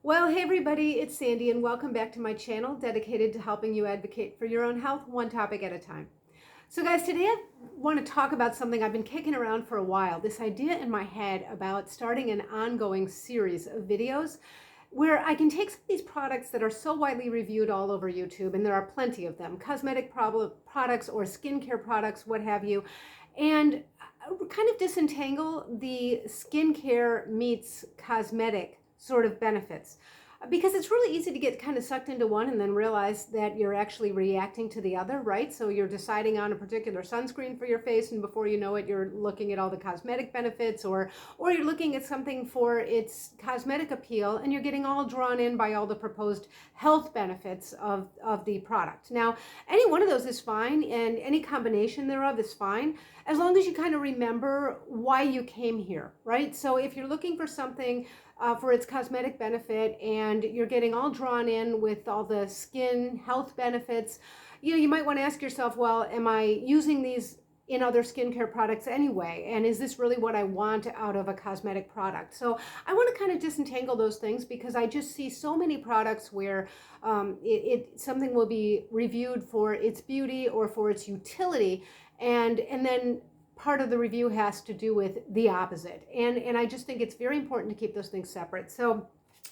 Well, hey everybody, it's Sandy and welcome back to my channel dedicated to helping you advocate for your own health one topic at a time. So guys, today I want to talk about something I've been kicking around for a while, this idea in my head about starting an ongoing series of videos where I can take some of these products that are so widely reviewed all over YouTube, and there are plenty of them, cosmetic products or skincare products, what have you, and kind of disentangle the skincare meets cosmetic sort of benefits. Because it's really easy to get kind of sucked into one and then realize that you're actually reacting to the other, right? So you're deciding on a particular sunscreen for your face, and before you know it, you're looking at all the cosmetic benefits, or you're looking at something for its cosmetic appeal, and you're getting all drawn in by all the proposed health benefits of the product. Now, any one of those is fine, and any combination thereof is fine, as long as you kind of remember why you came here, right? So if you're looking for something for its cosmetic benefit and you're getting all drawn in with all the skin health benefits, you might want to ask yourself, well, am I using these in other skincare products anyway? And is this really what I want out of a cosmetic product? So I want to kind of disentangle those things, because I just see so many products where something will be reviewed for its beauty or for its utility, and then part of the review has to do with the opposite. And I just think it's very important to keep those things separate. So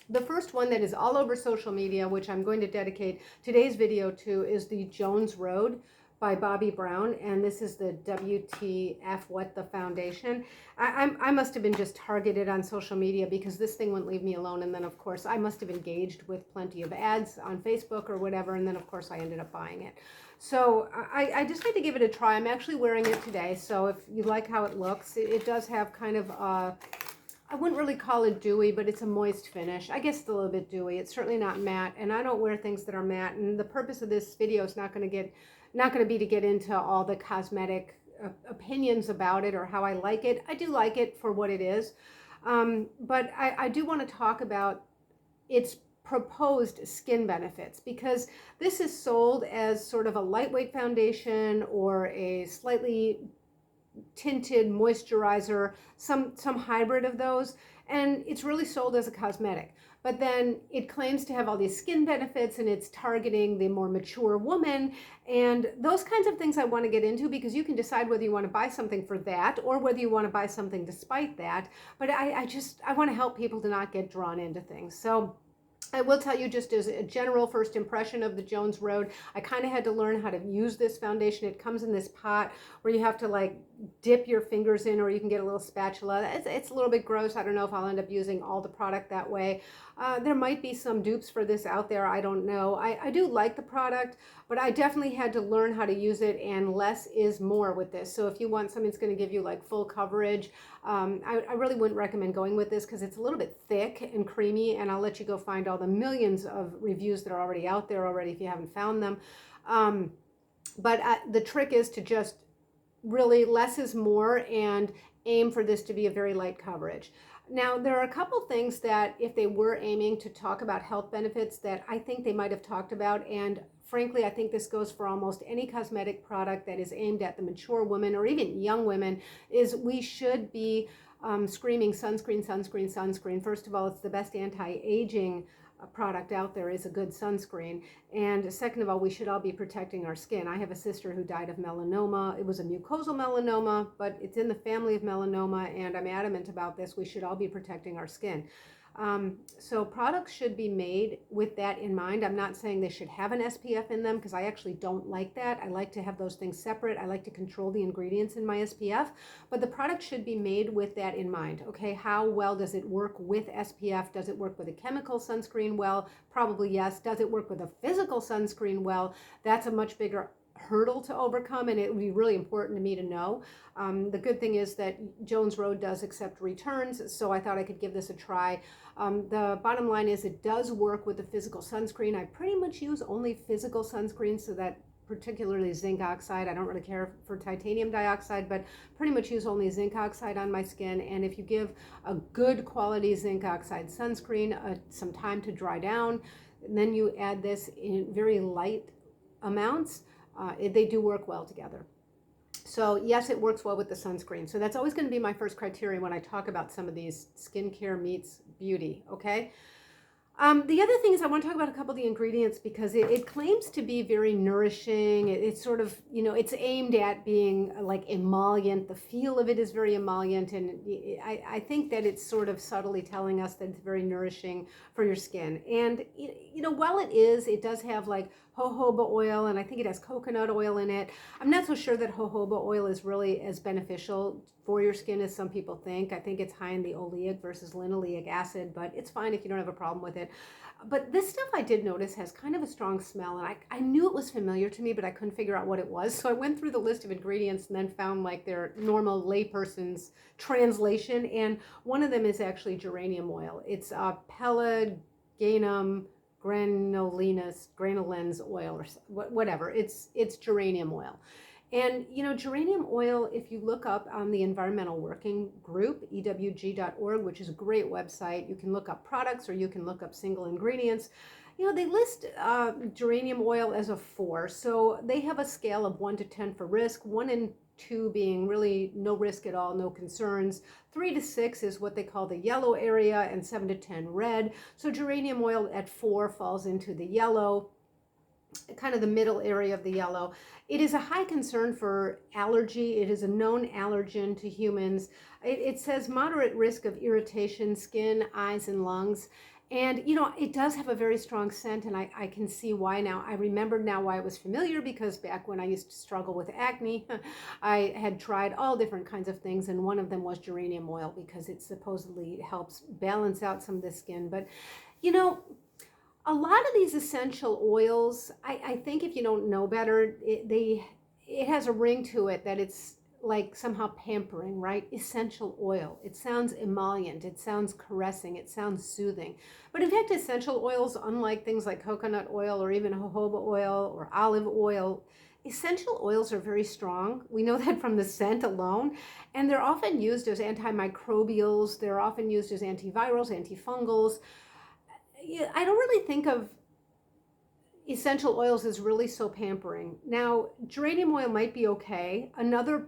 the first one that is all over social media, which I'm going to dedicate today's video to, is the Jones Road by Bobbi Brown, and this is the WTF What the Foundation. I must have been just targeted on social media, because this thing wouldn't leave me alone, and then of course I must have engaged with plenty of ads on Facebook or whatever, and then of course I ended up buying it. So I just had to give it a try. I'm actually wearing it today, so if you like how it looks, it does have kind of I wouldn't really call it dewy, but it's a moist finish. I guess it's a little bit dewy. It's certainly not matte, and I don't wear things that are matte, and the purpose of this video is not going to be to get into all the cosmetic opinions about it or how I like it. I do like it for what it is, but I do want to talk about its proposed skin benefits, because this is sold as sort of a lightweight foundation or a slightly tinted moisturizer, some hybrid of those, and it's really sold as a cosmetic. But then it claims to have all these skin benefits, and it's targeting the more mature woman, and those kinds of things I want to get into, because you can decide whether you want to buy something for that or whether you want to buy something despite that. But I want to help people to not get drawn into things. So I will tell you, just as a general first impression of the Jones Road, I kind of had to learn how to use this foundation. It comes in this pot where you have to like dip your fingers in, or you can get a little spatula. It's a little bit gross. I don't know if I'll end up using all the product that way. There might be some dupes for this out there. I don't know. I do like the product, but I definitely had to learn how to use it, and less is more with this. So if you want something that's going to give you like full coverage, I really wouldn't recommend going with this, because it's a little bit thick and creamy, and I'll let you go find all the millions of reviews that are already out there already if you haven't found them. But the trick is to just really less is more, and aim for this to be a very light coverage. Now, there are a couple things that if they were aiming to talk about health benefits that I think they might have talked about, and frankly, I think this goes for almost any cosmetic product that is aimed at the mature woman or even young women, is we should be screaming sunscreen, sunscreen, sunscreen. First of all, it's the best anti-aging product out there, is a good sunscreen. And second of all, we should all be protecting our skin. I have a sister who died of melanoma. It was a mucosal melanoma, but it's in the family of melanoma, and I'm adamant about this. We should all be protecting our skin. So products should be made with that in mind. I'm not saying they should have an SPF in them, because I actually don't like that. I like to have those things separate. I like to control the ingredients in my SPF, but the product should be made with that in mind. Okay, how well does it work with SPF? Does it work with a chemical sunscreen well? Probably yes. Does it work with a physical sunscreen well? That's a much bigger hurdle to overcome, and it would be really important to me to know. The good thing is that Jones Road does accept returns, so I thought I could give this a try. The bottom line is it does work with the physical sunscreen. I pretty much use only physical sunscreen, so that particularly zinc oxide. I don't really care for titanium dioxide, but pretty much use only zinc oxide on my skin. And if you give a good quality zinc oxide sunscreen some time to dry down, and then you add this in very light amounts, they do work well together. So yes, it works well with the sunscreen. So that's always going to be my first criteria when I talk about some of these skincare meets beauty, okay? The other thing is I want to talk about a couple of the ingredients because it claims to be very nourishing. It's sort of, it's aimed at being like emollient. The feel of it is very emollient. And I think that it's sort of subtly telling us that it's very nourishing for your skin. And, while it does have like jojoba oil, and I think it has coconut oil in it. I'm not so sure that jojoba oil is really as beneficial for your skin as some people think. I think it's high in the oleic versus linoleic acid, but it's fine if you don't have a problem with it. But this stuff I did notice has kind of a strong smell, and I knew it was familiar to me, but I couldn't figure out what it was. So I went through the list of ingredients and then found like their normal layperson's translation, and one of them is actually geranium oil. It's Pelargonium granulans oil, or whatever. It's geranium oil. And geranium oil, if you look up on the Environmental Working Group, ewg.org, which is a great website, you can look up products or you can look up single ingredients. They list geranium oil as a 4. So they have a scale of 1 to 10 for risk, 1 and 2 being really no risk at all, no concerns. 3 to 6 is what they call the yellow area, and 7 to 10 red. So geranium oil at 4 falls into the yellow, kind of the middle area of the yellow. It is a high concern for allergy. It is a known allergen to humans. It says moderate risk of irritation, skin, eyes, and lungs. And, it does have a very strong scent, and I can see why now. I remembered now why it was familiar, because back when I used to struggle with acne, I had tried all different kinds of things, and one of them was geranium oil, because it supposedly helps balance out some of the skin. But, a lot of these essential oils, I think if you don't know better, it has a ring to it that it's like somehow pampering, right? Essential oil. It sounds emollient. It sounds caressing. It sounds soothing. But in fact, essential oils, unlike things like coconut oil or even jojoba oil or olive oil, essential oils are very strong. We know that from the scent alone. And they're often used as antimicrobials. They're often used as antivirals, antifungals. I don't really think of essential oils as really so pampering. Now, geranium oil might be okay. Another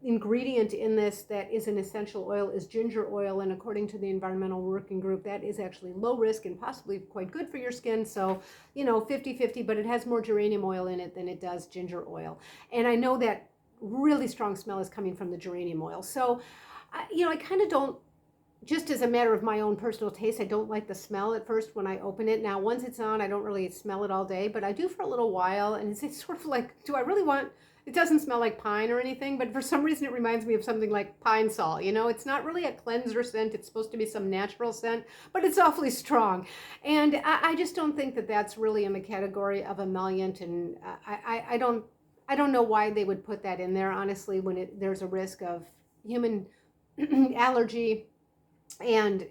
ingredient in this that is an essential oil is ginger oil, and according to the Environmental Working Group, that is actually low risk and possibly quite good for your skin. So 50-50, but it has more geranium oil in it than it does ginger oil. And I know that really strong smell is coming from the geranium oil. So I kind of don't, just as a matter of my own personal taste, I don't like the smell at first when I open it. Now, once it's on, I don't really smell it all day, but I do for a little while. And it's sort of like, do I really want, it doesn't smell like pine or anything, but for some reason it reminds me of something like Pine Sol. It's not really a cleanser scent. It's supposed to be some natural scent, but it's awfully strong. And I just don't think that that's really in the category of emollient. And I don't know why they would put that in there, honestly, when there's a risk of human allergy and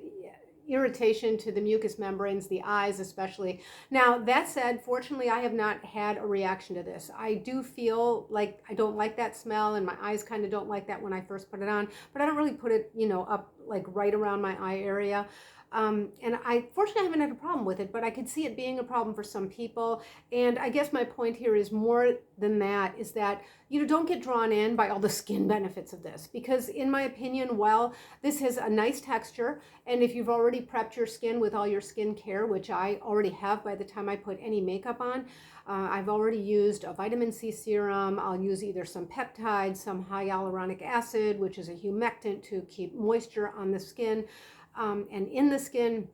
irritation to the mucous membranes, the eyes especially. Now, that said, fortunately, I have not had a reaction to this. I do feel like I don't like that smell, and my eyes kind of don't like that when I first put it on, but I don't really put it, up like right around my eye area. And I fortunately haven't had a problem with it, but I could see it being a problem for some people. And I guess my point here is more than that, is that don't get drawn in by all the skin benefits of this, because in my opinion, while this has a nice texture, and if you've already prepped your skin with all your skin care, which I already have by the time I put any makeup on, I've already used a vitamin C serum. I'll use either some peptides, some hyaluronic acid, which is a humectant to keep moisture on the skin. And in the skin,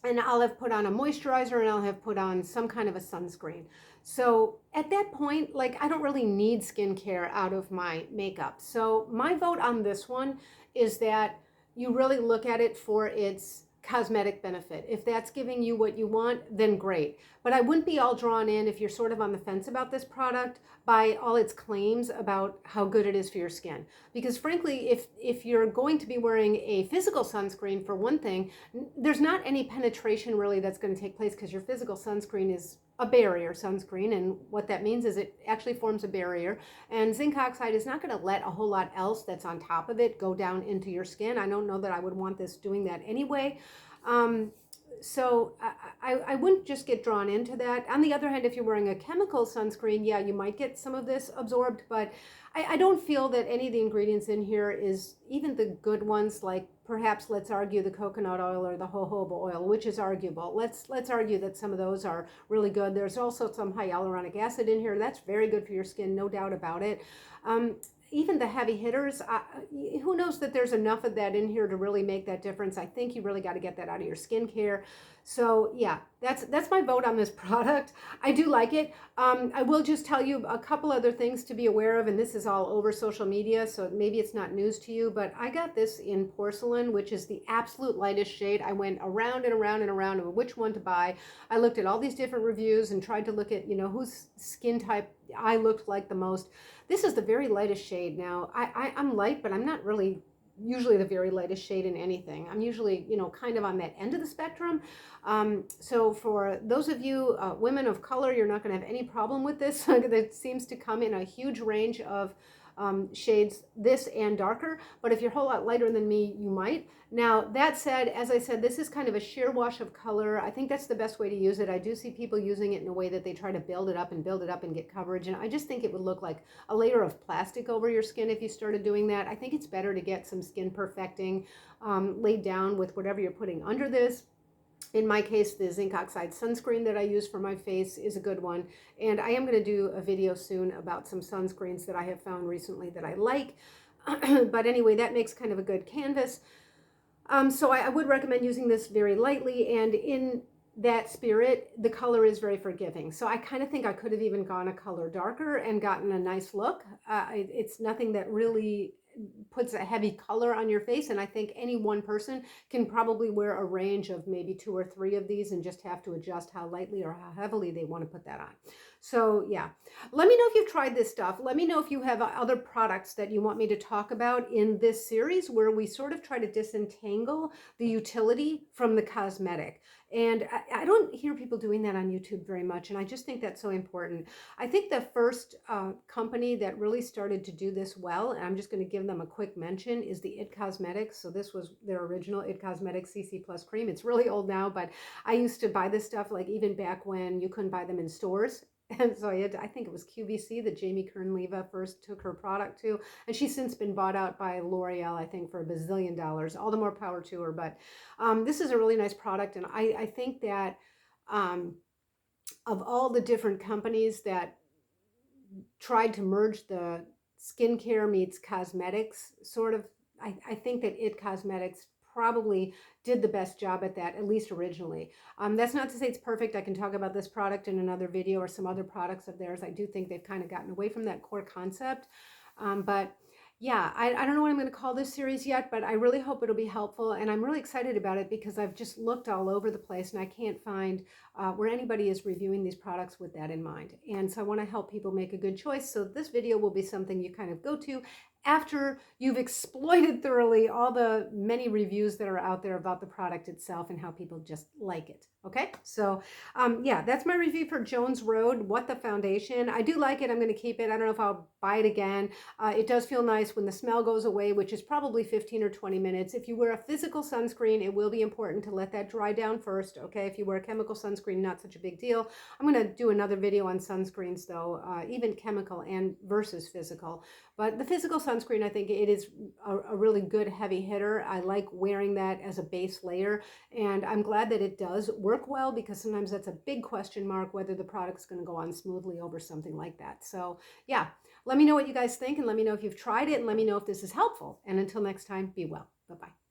and I'll have put on a moisturizer, and I'll have put on some kind of a sunscreen. So at that point, I don't really need skincare out of my makeup. So my vote on this one is that you really look at it for its cosmetic benefit. If that's giving you what you want, then great. But I wouldn't be all drawn in, if you're sort of on the fence about this product, by all its claims about how good it is for your skin. Because frankly, if you're going to be wearing a physical sunscreen, for one thing, there's not any penetration really that's going to take place, because your physical sunscreen is a barrier sunscreen, and what that means is it actually forms a barrier, and zinc oxide is not going to let a whole lot else that's on top of it go down into your skin. I don't know that I would want this doing that anyway. So I wouldn't just get drawn into that. On the other hand, if you're wearing a chemical sunscreen, yeah, you might get some of this absorbed, but I don't feel that any of the ingredients in here is even the good ones, like perhaps let's argue the coconut oil or the jojoba oil, which is arguable. Let's argue that some of those are really good. There's also some hyaluronic acid in here. That's very good for your skin, no doubt about it. Um, Even the heavy hitters, who knows that there's enough of that in here to really make that difference. I think you really got to get that out of your skincare. So yeah, that's my vote on this product. I do like it. I will just tell you a couple other things to be aware of, and this is all over social media, so maybe it's not news to you, but I got this in porcelain, which is the absolute lightest shade. I went around and around and around of which one to buy. I looked at all these different reviews and tried to look at, whose skin type I looked like the most. This is the very lightest shade. Now, I'm light, but I'm not really usually the very lightest shade in anything. I'm usually, kind of on that end of the spectrum. So for those of you women of color, you're not going to have any problem with this. It seems to come in a huge range of shades, this and darker. But if you're a whole lot lighter than me, you might. Now, that said, as I said, this is kind of a sheer wash of color. I think that's the best way to use it. I do see people using it in a way that they try to build it up and get coverage. And I just think it would look like a layer of plastic over your skin if you started doing that. I think it's better to get some skin perfecting laid down with whatever you're putting under this. In my case, the zinc oxide sunscreen that I use for my face is a good one. And I am going to do a video soon about some sunscreens that I have found recently that I like. But anyway, that makes kind of a good canvas. So I would recommend using this very lightly, and in that spirit, the color is very forgiving. So I kind of think I could have even gone a color darker and gotten a nice look. It's nothing that really puts a heavy color on your face, and I think any one person can probably wear a range of maybe 2 or 3 of these and just have to adjust how lightly or how heavily they want to put that on. So yeah, let me know if you've tried this stuff. Let me know if you have other products that you want me to talk about in this series, where we sort of try to disentangle the utility from the cosmetic. And I don't hear people doing that on YouTube very much, and I just think that's so important. I think the first company that really started to do this well, and I'm just going to give them a quick mention, is the It Cosmetics. So this was their original It Cosmetics CC Plus cream. It's really old now, but I used to buy this stuff like even back when you couldn't buy them in stores. And so I think it was QVC that Jamie Kern-Leva first took her product to. And she's since been bought out by L'Oreal, I think, for $1 bazillion. All the more power to her. But this is a really nice product. And I think that of all the different companies that tried to merge the skincare meets cosmetics sort of, I think that It Cosmetics probably did the best job at that, at least originally. That's not to say it's perfect. I can talk about this product in another video or some other products of theirs. I do think they've kind of gotten away from that core concept. But yeah, I don't know what I'm going to call this series yet, but I really hope it'll be helpful. And I'm really excited about it because I've just looked all over the place and I can't find where anybody is reviewing these products with that in mind. And so I want to help people make a good choice. So this video will be something you kind of go to after you've exploited thoroughly all the many reviews that are out there about the product itself and how people just like it. Okay, so yeah, that's my review for Jones Road, What the Foundation. I do like it. I'm going to keep it. I don't know if I'll buy it again. It does feel nice when the smell goes away, which is probably 15 or 20 minutes. If you wear a physical sunscreen, it will be important to let that dry down first. Okay, if you wear a chemical sunscreen, not such a big deal. I'm going to do another video on sunscreens though, even chemical and versus physical. But the physical sunscreen, I think it is a really good heavy hitter. I like wearing that as a base layer, and I'm glad that it does work well, because sometimes that's a big question mark whether the product's going to go on smoothly over something like that. So yeah, let me know what you guys think, and let me know if you've tried it, and let me know if this is helpful. And until next time, be well. Bye-bye.